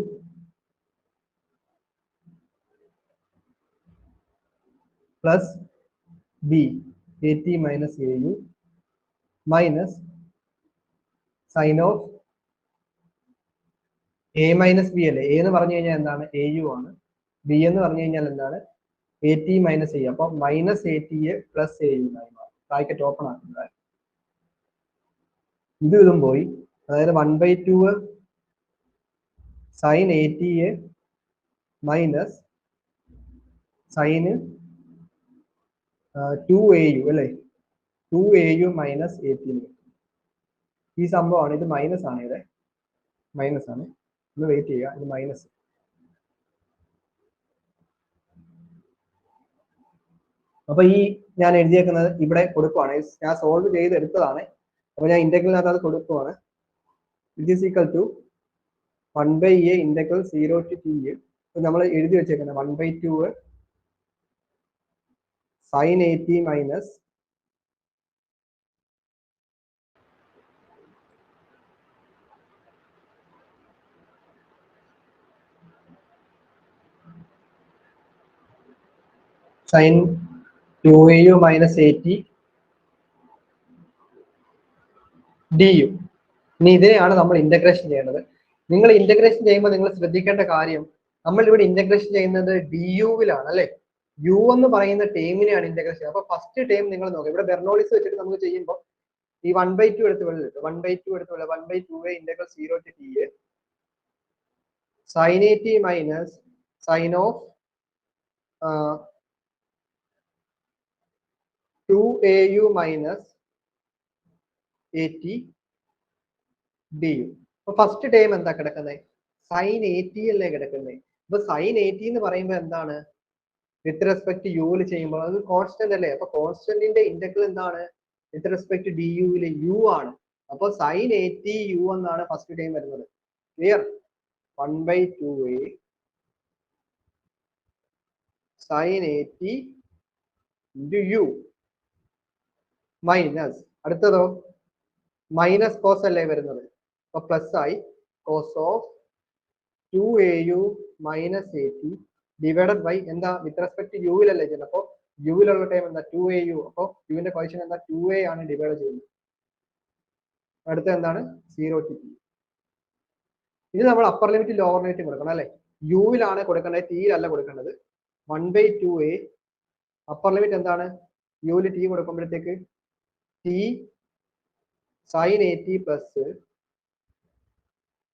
plus B A T minus A u minus sine of A minus B അല്ലേ? എ എന്ന് പറഞ്ഞു കഴിഞ്ഞാൽ എന്താണ്? എ യു ആണ്. ബി എന്ന് പറഞ്ഞു കഴിഞ്ഞാൽ എന്താണ്? A T minus A. അപ്പൊ minus A T A plus A U ആയി മാറും. ബ്രാക്കറ്റ് ഓപ്പൺ ആക്കുന്നത്. ഇതും പോയി. അതായത് 1/2 sine A T A minus sine 2AU അല്ലേ? 2AU minus A T. ഈ സംഭവമാണ്. ഇത് മൈനസ് ആണ്. ഇവിടെ മൈനസ് ആണ്. ഒന്ന് വെയിറ്റ് ചെയ്യുക. ഇത് മൈനസ്. അപ്പൊ ഈ ഞാൻ എഴുതിയേക്കുന്നത് ഇവിടെ കൊടുക്കുവാണ്. ഞാൻ സോൾവ് ചെയ്ത് എടുത്തതാണ്. അപ്പൊ ഞാൻ ഇന്റഗ്രലിനകത്ത് അത് കൊടുക്കുവാണ്. It is equal to 1/a integral 0 to t. നമ്മൾ എഴുതി വെച്ചേക്കുന്നത് 1/2 sine A T minus sine 2AU minus A t d U. ഇനി ഇതിനെയാണ് നമ്മൾ ഇന്റഗ്രേഷൻ ചെയ്യേണ്ടത്. നിങ്ങൾ ഇന്റഗ്രേഷൻ ചെയ്യുമ്പോൾ നിങ്ങൾ ശ്രദ്ധിക്കേണ്ട കാര്യം, നമ്മൾ ഇവിടെ ഇന്റഗ്രേഷൻ ചെയ്യുന്നത് ഡി യുവിലാണ് അല്ലെ? യു എന്ന് പറയുന്ന ടേമിനെയാണ് ഇന്റഗ്രേഷൻ. അപ്പൊ ഫസ്റ്റ് ടേം നിങ്ങൾ നോക്കുക. ഇവിടെ ബെർണോളിസ് വെച്ചിട്ട് നമുക്ക് ചെയ്യുമ്പോൾ ഈ 1/2 എടുത്ത് വെള്ളം 1/2 എടുത്ത് വെള്ളം 1/2 integral 0 to t sine A T minus sine of 2AU minus A t d u. അപ്പൊ ഫസ്റ്റ് ടേം എന്താ കിടക്കുന്നത്? സൈൻ എ ടി അല്ലേ കിടക്കുന്നത്? അപ്പൊ സൈൻ എ ടി എന്ന് പറയുമ്പോൾ എന്താണ്? വിത്ത് റെസ്പെക്ട് യുവിൽ ചെയ്യുമ്പോൾ അത് കോൺസ്റ്റന്റ് അല്ലേ? അപ്പൊ കോൺസ്റ്റന്റിന്റെ ഇന്റഗ്രൽ എന്താണ്? വിത്ത് റെസ്പെക്ട് ഡി യുവിൽ യു ആണ്. അപ്പൊ സൈൻ എ ടി യു എന്നാണ് ഫസ്റ്റ് ടൈം വരുന്നത്. Clear? 1/2 sine A T into U minus അടുത്തതോ മൈനസ് കോസ് അല്ലേ വരുന്നത്? അപ്പൊ പ്ലസ് ആയി cos of 2AU minus A T divided by എന്താ? വിത്ത് റെസ്പെക്ട് യുവിലല്ലേ ചെയ്യുന്നത്. അപ്പൊ യുവിലുള്ള ടൈം എന്താ? 2AU. അപ്പൊ യുവിന്റെ ക്വസ്റ്റ്യൻ എന്താ? 2A ആണ് ഡിവൈഡ് ചെയ്യുന്നത്. അടുത്ത എന്താണ്? 0 to t. ഇത് നമ്മൾ അപ്പർ ലിമിറ്റ് ലോവർ ലിമിറ്റ് കൊടുക്കണം അല്ലെ? യുവിലാണ് കൊടുക്കേണ്ടത്, ടിയിലല്ല കൊടുക്കേണ്ടത്. 1/2 അപ്പർ ലിമിറ്റ് എന്താണ്? യുവിൽ ടി കൊടുക്കുമ്പോഴത്തേക്ക് T sine A T plus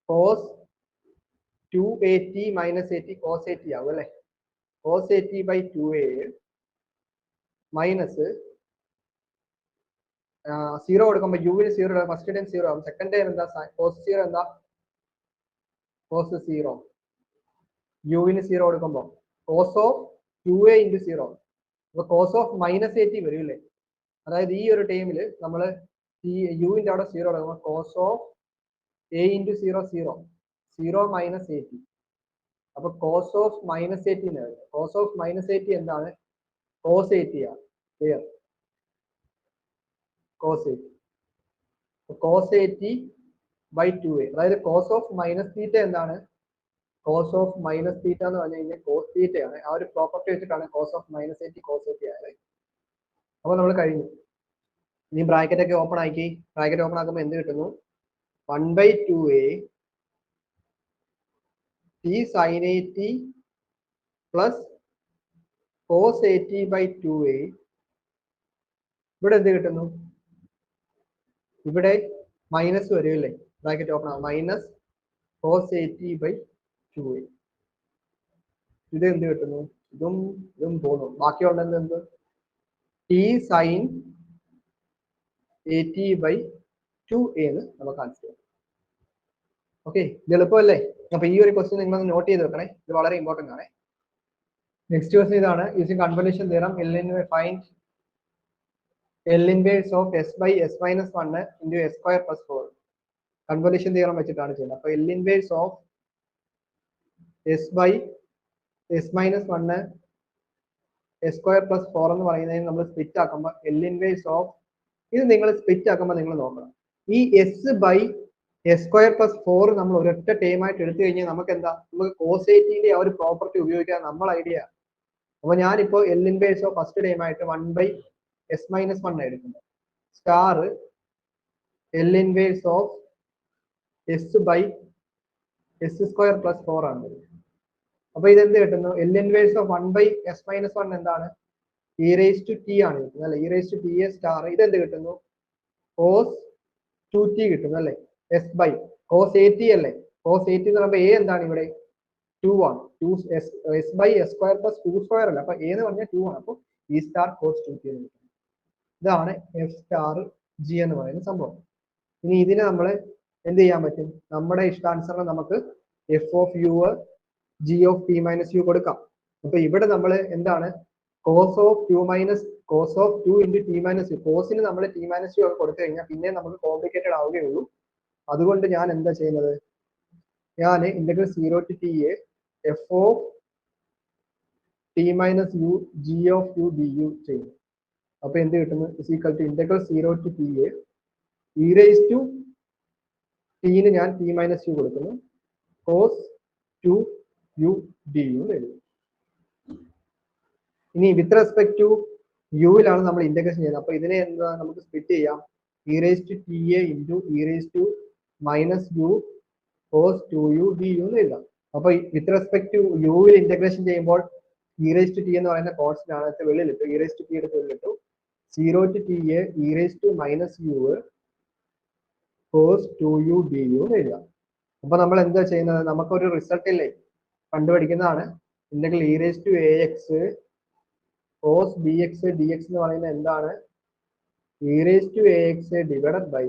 cos 2AT minus A T cos A T ആവും അല്ലെ? Cos A T by 2A minus 0 കൊടുക്കുമ്പോൾ യുവിന് 0, ഫസ്റ്റ് ടൈം 0 ആവും. സെക്കൻഡ് ടൈം എന്താ? കോസ് 0 എന്താ? കോസ് 0. യുവിന് 0 കൊടുക്കുമ്പോൾ കോസ് ഓഫ് 2A ഇൻറ്റു 0. അപ്പൊ cos of minus A t വരും അല്ലേ? അതായത് ഈ ഒരു ടൈമിൽ നമ്മൾ ഈ യുവിന്റെ അവിടെ 0 കൊടുക്കുമ്പോൾ cos of A into 0 0 minus A T. അപ്പൊ cos of minus A T. Cos of minus A T എന്താണ്? കോസ് എ ടി ആണ്. Clear? Cos A T. Cos A T by 2A. അതായത് കോസ് ഓഫ് മൈനസ് തീറ്റ എന്താണ്? Cos of minus theta എന്ന് പറഞ്ഞു കഴിഞ്ഞാൽ cos തീറ്റയാണ്. ആ ഒരു പ്രോപ്പർട്ടി വെച്ചിട്ടാണ് cos of minus A T cos A t ആയത്. അപ്പൊ നമ്മൾ കഴിഞ്ഞു. ഇനി ബ്രാക്കറ്റ് ഒക്കെ ഓപ്പൺ ആക്കി. ബ്രാക്കറ്റ് ഓപ്പൺ ആക്കുമ്പോൾ എന്ത് കിട്ടുന്നു? 1/2A t sine A T plus cos A T by 2A. ഇവിടെ എന്ത് കിട്ടുന്നു? ഇവിടെ മൈനസ് വരും അല്ലേ? ബ്രാക്കറ്റ് ഓപ്പൺ ആകും. Minus cos A T by 2A. ഇത് എന്ത് കിട്ടുന്നു? ഇതും പോകുന്നു. ബാക്കിയുള്ളത് എന്ത്? ടി സൈൻ AT/2A എന്ന് നമുക്ക് ആൻസർ ചെയ്യാം. ഓക്കെ, ഇത് എളുപ്പമല്ലേ? അപ്പൊ ഈ ഒരു ക്വസ്റ്റ്യൻ നിങ്ങൾ നോട്ട് ചെയ്ത് വെക്കണേ, ഇത് വളരെ ഇമ്പോർട്ടന്റ് ആണ്. നെക്സ്റ്റ് ക്വസ്റ്റ്യൻ ഇതാണ്. Using convolution theorem find L inverse of S by S minus 1 into S square plus 4. Convolution theorem വെച്ചിട്ടാണ് ചെയ്യുന്നത്. അപ്പൊ L inverse of S by S minus 1 S square plus 4 എന്ന് പറയുന്നതിന് നമ്മൾ സ്പ്ലിറ്റ് ആക്കുമ്പോൾ L inverse of ഇത് നിങ്ങൾ split ആക്കുമ്പോൾ നിങ്ങൾ നോക്കണം, ഈ S by S square plus 4 നമ്മൾ ഒരൊറ്റ ടേം ആയിട്ട് എടുത്തു കഴിഞ്ഞാൽ നമുക്ക് എന്താ, നമുക്ക് കോസേറ്റിന്റെ ആ ഒരു പ്രോപ്പർട്ടി ഉപയോഗിക്കാൻ നമ്മൾ ഐഡിയ. അപ്പൊ ഞാനിപ്പോ L inverse of first term ആയിട്ട് 1 by S minus 1 എടുക്കുന്നത്, star L inverse of S by S square plus 4 ആണ്. അപ്പൊ ഇതെന്ത് കിട്ടുന്നു? L inverse of 1 by S minus 1 എന്താണ്? E raised to t ആണ് കിട്ടുന്നത് അല്ലെ? E raised to t a star ഇതെന്ത് കിട്ടുന്നു? cos 2t കിട്ടുന്നു അല്ലെ? S by cos 80 അല്ലേ? cos 80 എന്ന് പറയുമ്പോൾ a എന്താണ് ഇവിടെ? 2 ആണ്. 2 S by S square plus 2 square അല്ല, അപ്പൊ a എന്ന് പറഞ്ഞാൽ 2 ആണ്. അപ്പൊ E star cos 2t എന്ന് കിട്ടുന്നു. ഇതാണ് F star G എന്ന് പറയുന്ന സംഭവം. ഇനി ഇതിനെ നമ്മൾ എന്ത് ചെയ്യാൻ പറ്റും? നമ്മുടെ ഇഷ്ടാനുസരണം നമുക്ക് F of U G of t minus u കൊടുക്കാം. അപ്പൊ ഇവിടെ നമ്മൾ എന്താണ്, cos of 2 minus cos of 2 into t minus u, കോസിന് നമ്മൾ t minus u ഒക്കെ കൊടുത്തു കഴിഞ്ഞാൽ പിന്നെ നമുക്ക് കോംപ്ലിക്കേറ്റഡ് ആവുകയുള്ളൂ. അതുകൊണ്ട് ഞാൻ എന്താ ചെയ്യുന്നത്, ഞാൻ integral 0 to t f of t minus u g of u du ചെയ്യുന്നു. അപ്പൊ എന്ത് കിട്ടുന്നു? is equal to integral 0 to t e raised to t ന് ഞാൻ t minus u കൊടുക്കുന്നു, cos 2 u du എഴുതുന്നു. ഇനി വിത്ത് റെസ്പെക്ട് ടു യുവിലാണ് നമ്മൾ ഇന്റഗ്രേഷൻ ചെയ്യുന്നത്. അപ്പൊ ഇതിനെ എന്താ നമുക്ക് സ്പ്ലിറ്റ് ചെയ്യാം, e raised to ta into e raised to minus u cos 2u du എന്ന് എഴുതാം. അപ്പൊ വിത്ത് റെസ്പെക്ട് ടു യുവിൽ ഇന്റഗ്രേഷൻ ചെയ്യുമ്പോൾ e raised to t എന്ന് പറയുന്ന കോൺസ്റ്റന്റ് ആണ്, വെളിയിലിട്ടു e raised to t എടുത്ത് വെളിയിലിട്ടു, 0 to t e raised to minus u cos 2u du എന്ന് എഴുതാം. അപ്പൊ നമ്മൾ എന്താ ചെയ്യുന്നത്, നമുക്കൊരു റിസൾട്ട് ഇല്ലേ കണ്ടുപിടിക്കുന്നതാണ്. Integral e raised to ax cos bx dx എന്ന് പറയുന്നത് എന്താണ്, e raised to ax divided by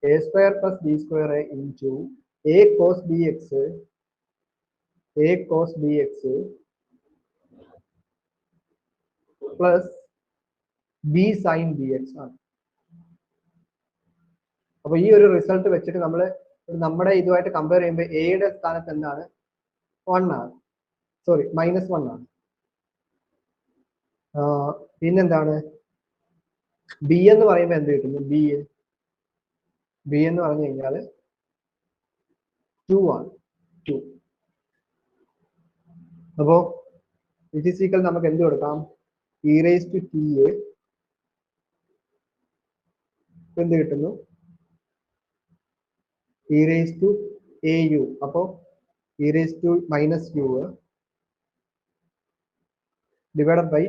a square plus b square into a cos bx plus b sin bx ആണ്. അപ്പൊ ഈ ഒരു റിസൾട്ട് വെച്ചിട്ട് നമ്മൾ നമ്മുടെ ഇതുമായിട്ട് കമ്പയർ ചെയ്യുമ്പോൾ എയുടെ സ്ഥാനത്ത് എന്താണ്, 1 ആണ്, സോറി -1 ആണ്. പിന്നെന്താണ്, ബി എന്ന് പറയുമ്പോൾ എന്ത് കിട്ടുന്നു, ബി എന്ന് പറഞ്ഞു കഴിഞ്ഞാൽ 2 ആണ്, 2. അപ്പോ ഫിസിക്കൽ നമുക്ക് എന്ത് കൊടുക്കാം, e raised to t എന്ത് കിട്ടുന്നു, e raised to au, അപ്പോ e raised to minus u divided by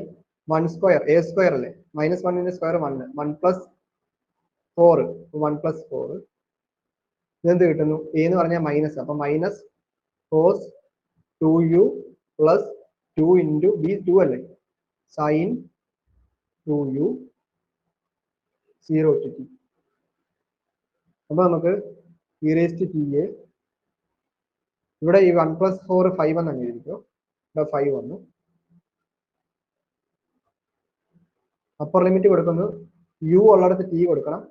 1 square, a square അല്ലേ, -1 ന്റെ സ്ക്വയർ 1, 1 plus 4, 1 plus 4 ഇതെന്ത് കിട്ടുന്നു, a എന്ന് പറഞ്ഞാൽ മൈനസ്, അപ്പൊ minus cos 2u plus 2 into b 2 അല്ലേ, sin 2u 0 to t. അപ്പൊ നമുക്ക് e raised to t ഇവിടെ ഈ 1 plus 4 5 എന്ന് എഴുതിയിരിക്കും, ഇവിടെ 5 വന്നു. അപ്പർ ലിമിറ്റ് കൊടുക്കുന്നു, u ഉള്ളിടത്ത് t കൊടുക്കണം.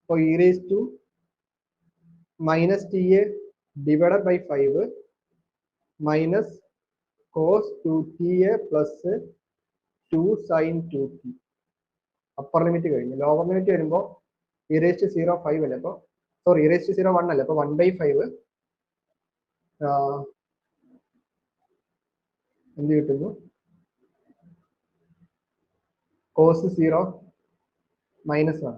അപ്പോൾ e raised to minus ta divided by 5 minus cos 2ta plus 2 sin 2t. Upper limit കഴിഞ്ഞു. ലോവർ ലിമിറ്റ് വരുമ്പോൾ e raised to 0 5 അല്ലേ, അപ്പോൾ സോറി e raised to 0 1 അല്ലേ, അപ്പോൾ 1/5 എന്ത് കിട്ടുന്നു, cos 0 -1,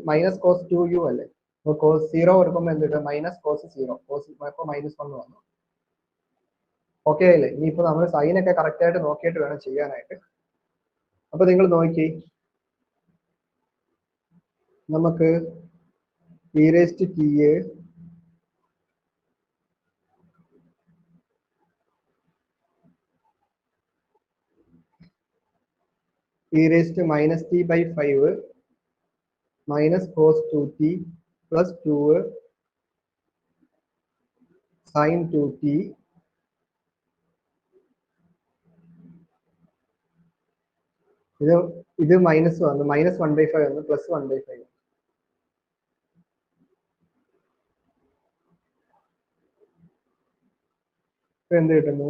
minus cos 2u അല്ലേ, അപ്പോൾ cos 0 കൊടുക്കുമ്പോൾ എന്ത് കിട്ടും, minus cos 0, cos ഇപ്പോൾ -1 വന്നു. ഓക്കെ അല്ലേ? ഇനിയിപ്പോൾ നമ്മൾ സൈനൊക്കെ കറക്റ്റ് ആയിട്ട് നോക്കിയിട്ട് വേണം ചെയ്യാനായിട്ട്. അപ്പൊ നിങ്ങൾ നോക്കി, നമുക്ക് e raised to t e raised to minus t by 5 minus cos 2t plus 2 sine 2t ഇത് മൈനസ് വന്നു, മൈനസ് 1/5 വന്നു, പ്ലസ് 1/5. ഇപ്പൊ എന്ത് കിട്ടുന്നു?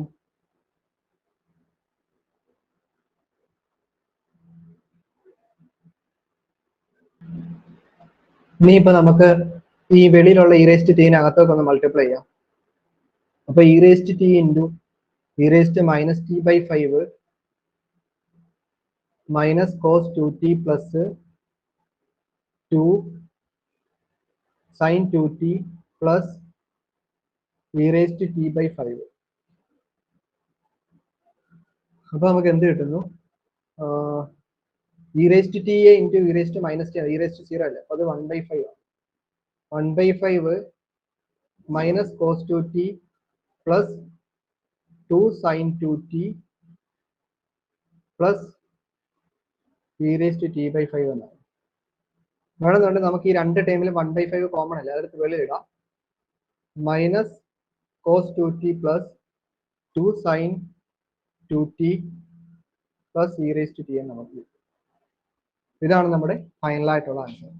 ഇനിയിപ്പോ നമുക്ക് ഈ വെളിയിലുള്ള ഇ റേസ്റ്റ് ടീനകത്തൊക്കെ ഒന്ന് മൾട്ടിപ്ലൈ ചെയ്യാം. അപ്പൊ E raised T into E raised minus T by 5 minus cos 2t plus 2 sine 2t plus E raised T by 5. അപ്പൊ നമുക്ക് എന്ത് കിട്ടുന്നു? E raised T A into E raised minus T, E raised 0 അല്ലേ, അപ്പൊ അത് 1/5 ആണ്. 1/5 minus cos 2t plus 2 sine 2t plus E raised T by 5 എന്നാണ്. വേണമെന്നുണ്ട് നമുക്ക് ഈ രണ്ട് ടൈമിൽ 1/5 കോമൺ അല്ലേ, അതെടുത്ത് വെളിയിലിടാം. Minus cos 2t plus 2 sine 2t plus E raised T എന്ന് നമുക്ക് കിട്ടും. ഇതാണ് നമ്മുടെ ഫൈനൽ ആയിട്ടുള്ള ആൻസർ.